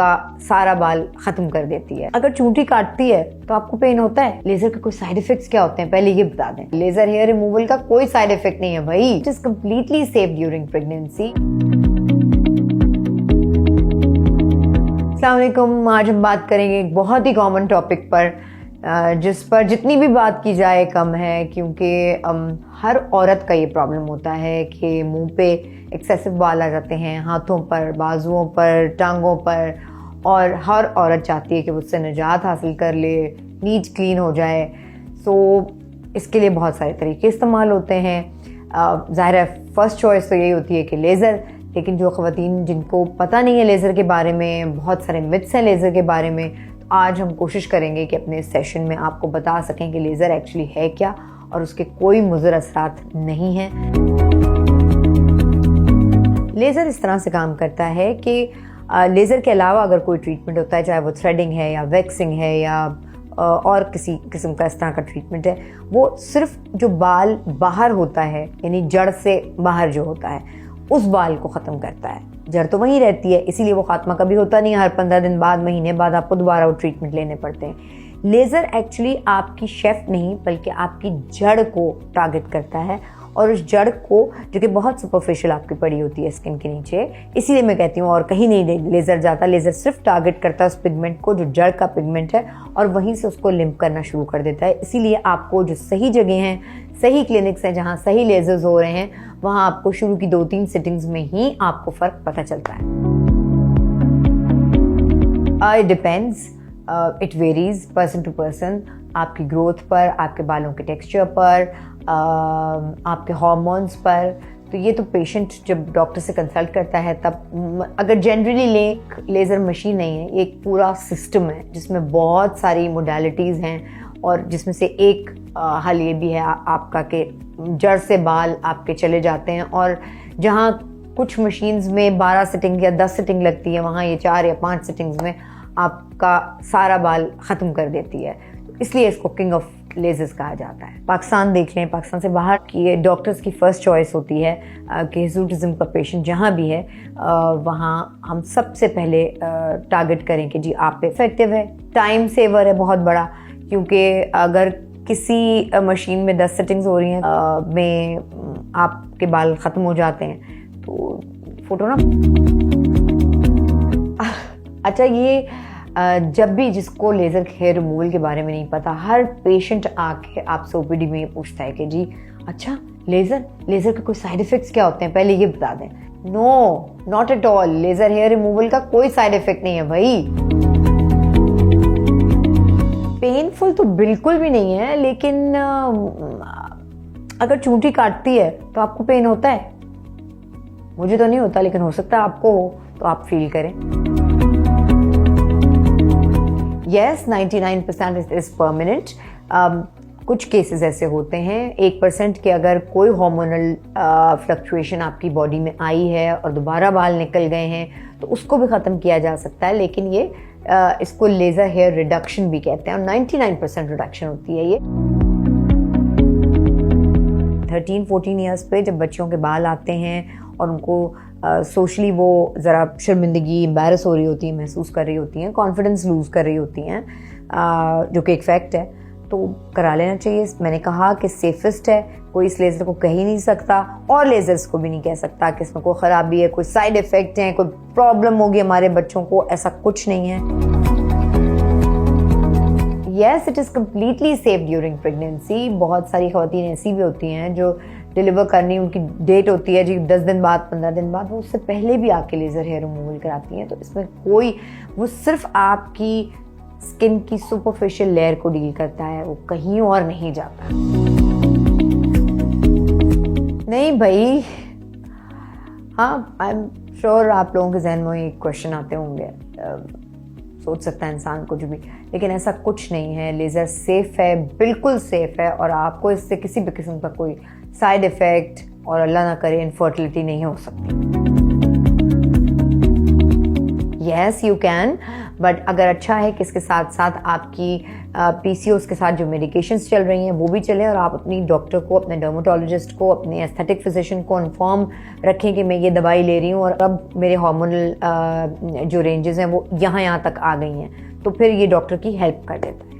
आपका सारा बाल खत्म कर देती है। अगर चूंटी काटती है तो आपको पेन होता है? लेजर के कोई साइड इफेक्ट्स क्या होते हैं पहले ये बता दें। लेजर हेयर रिमूवल का कोई साइड इफेक्ट नहीं है भाई। It is completely safe during pregnancy. अस्सलाम वालेकुम। आज हम बात करेंगे एक बहुत ही कॉमन टॉपिक पर, जिस पर जितनी भी बात की जाए कम है, क्योंकि हर औरत का ये प्रॉब्लम होता है कि मुंह पे एक्सेसिव बाल आ जाते हैं, हाथों पर, बाजुओं पर, टांगों पर, और हर औरत चाहती है कि वो उससे निजात हासिल कर ले, नीट क्लीन हो जाए। सो इसके लिए बहुत सारे तरीके इस्तेमाल होते हैं। ज़ाहिर है फर्स्ट चॉइस तो यही होती है कि लेज़र, लेकिन जो ख़वातीन जिनको पता नहीं है लेज़र के बारे में, बहुत सारे मिथ्स हैं लेज़र के बारे में, तो आज हम कोशिश करेंगे कि अपने सेशन में आपको बता सकें कि लेज़र एक्चुअली है क्या और उसके कोई मुज़र असरात नहीं हैं। लेज़र इस तरह से काम करता है कि लेज़र के अलावा अगर कोई ट्रीटमेंट होता है, चाहे वो थ्रेडिंग है या वैक्सिंग है या और किसी किस्म का इस तरह का ट्रीटमेंट है, वो सिर्फ जो बाल बाहर होता है, यानी जड़ से बाहर जो होता है, उस बाल को ख़त्म करता है। जड़ तो वहीं रहती है, इसीलिए वो खात्मा कभी होता नहीं है। हर 15 दिन बाद, महीने बाद आपको दोबारा वो ट्रीटमेंट लेने पड़ते हैं। लेज़र एक्चुअली आपकी शेफ्ट नहीं बल्कि आपकी जड़ को टारगेट करता है, और उस जड़ को, जो कि बहुत सुपरफिशियल आपकी पड़ी होती है स्किन के नीचे, इसीलिए मैं कहती हूँ और कहीं नहीं लेज़र जाता। लेज़र सिर्फ टारगेट करता है उस पिगमेंट को जो जड़ का पिगमेंट है, और वहीं से उसको लिम्प करना शुरू कर देता है। इसीलिए आपको जो सही जगह हैं, सही क्लिनिक्स हैं जहाँ सही लेज़र्स हो रहे हैं, वहाँ आपको शुरू की 2-3 सिटिंग्स में ही आपको फ़र्क पता चलता है। It depends, it varies person to person, आपकी ग्रोथ पर, आपके बालों के टेक्सचर पर, आपके हार्मोन्स पर। तो ये तो पेशेंट जब डॉक्टर से कंसल्ट करता है तब, अगर जनरली लेज़र मशीन नहीं है, एक पूरा सिस्टम है जिसमें बहुत सारी मोडालिटीज़ हैं, और जिसमें से एक हल ये भी है आपका कि जड़ से बाल आपके चले जाते हैं, और जहाँ कुछ मशीन्स में 12 सिटिंग या 10 सिटिंग लगती है, वहाँ ये 4 या 5 सिटिंग्स में आपका सारा बाल ख़त्म कर देती है। इसलिए इसको किंग ऑफ लेज़र्स कहा जाता है। पाकिस्तान देख लें, पाकिस्तान से बाहर की डॉक्टर्स की फ़र्स्ट चॉइस होती है कि हिर्सुटिज़म का पेशेंट जहाँ भी है वहाँ हम सबसे पहले टारगेट करें कि जी आप पे इफेक्टिव है, टाइम सेवर है बहुत बड़ा, क्योंकि अगर किसी मशीन में 10 सेटिंग्स हो रही हैं में आपके बाल ख़त्म हो जाते हैं तो फोटो ना। अच्छा, ये जब भी जिसको लेज़र हेयर रिमूवल के बारे में नहीं पता, हर पेशेंट आके आपसे ओपीडी में ये पूछता है कि जी अच्छा लेज़र के कोई साइड इफ़ेक्ट्स क्या होते हैं पहले ये बता दें। No, not at all. Laser hair removal का कोई साइड इफ़ेक्ट नहीं है भाई। पेनफुल तो बिल्कुल भी नहीं है, लेकिन अगर चूंटी काटती है तो आपको पेन होता है? मुझे तो नहीं होता, लेकिन हो सकता है आपको हो, तो आप फील करें। Yes, 99% is permanent. कुछ केसेस ऐसे होते हैं 1% के, अगर कोई हार्मोनल फ्लक्चुएशन आपकी बॉडी में आई है और दोबारा बाल निकल गए हैं तो उसको भी ख़त्म किया जा सकता है, लेकिन ये इसको लेज़र हेयर रिडक्शन भी कहते हैं, और 99% रिडक्शन होती है ये। 13-14 ईयर्स पे जब बच्चियों के बाल आते हैं और उनको सोशली वो ज़रा शर्मिंदगी, एम्बैरस हो रही होती है, महसूस कर रही होती हैं, कॉन्फिडेंस लूज़ कर रही होती हैं, जो कि एक फैक्ट है, तो करा लेना चाहिए। मैंने कहा कि सेफेस्ट है, कोई इस लेज़र को कह ही नहीं सकता, और लेज़र्स को भी नहीं कह सकता कि इसमें कोई ख़राबी है, कोई साइड इफ़ेक्ट है, कोई प्रॉब्लम होगी हमारे बच्चों को, ऐसा कुछ नहीं है। Yes, it is completely safe during pregnancy. बहुत सारी ख़वातीन ऐसी भी होती हैं जो डिलीवर करनी, उनकी डेट होती है जी 10 दिन बाद, 15 दिन बाद, वो उससे पहले भी आके लेज़र हेयर रिमूवल कराती हैं। तो इसमें कोई, वो सिर्फ आपकी स्किन की सुपरफिशियल लेयर को डील करता है, वो कहीं और नहीं जाता। नहीं भाई, हाँ, आई एम श्योर आप लोगों के जहन में एक क्वेश्चन आते होंगे, सोच सकता है इंसान कुछ भी, लेकिन ऐसा कुछ नहीं है। लेज़र सेफ़ है, बिल्कुल सेफ़ है, और आपको इससे किसी भी किस्म का कोई साइड इफ़ेक्ट, और अल्लाह ना करे इनफर्टिलिटी, नहीं हो सकती। Yes, you can. बट अगर अच्छा है कि इसके साथ साथ आपकी PCOS के साथ जो मेडिकेशंस चल रही हैं वो भी चले, और आप अपनी डॉक्टर को, अपने डर्मेटोलॉजिस्ट को, अपने एस्थेटिक फिजिशियन को इन्फॉर्म रखें कि मैं ये दवाई ले रही हूँ और अब मेरे हार्मोनल जो रेंजेस हैं वो यहाँ तक आ गई हैं, तो फिर ये डॉक्टर की हेल्प कर देता है।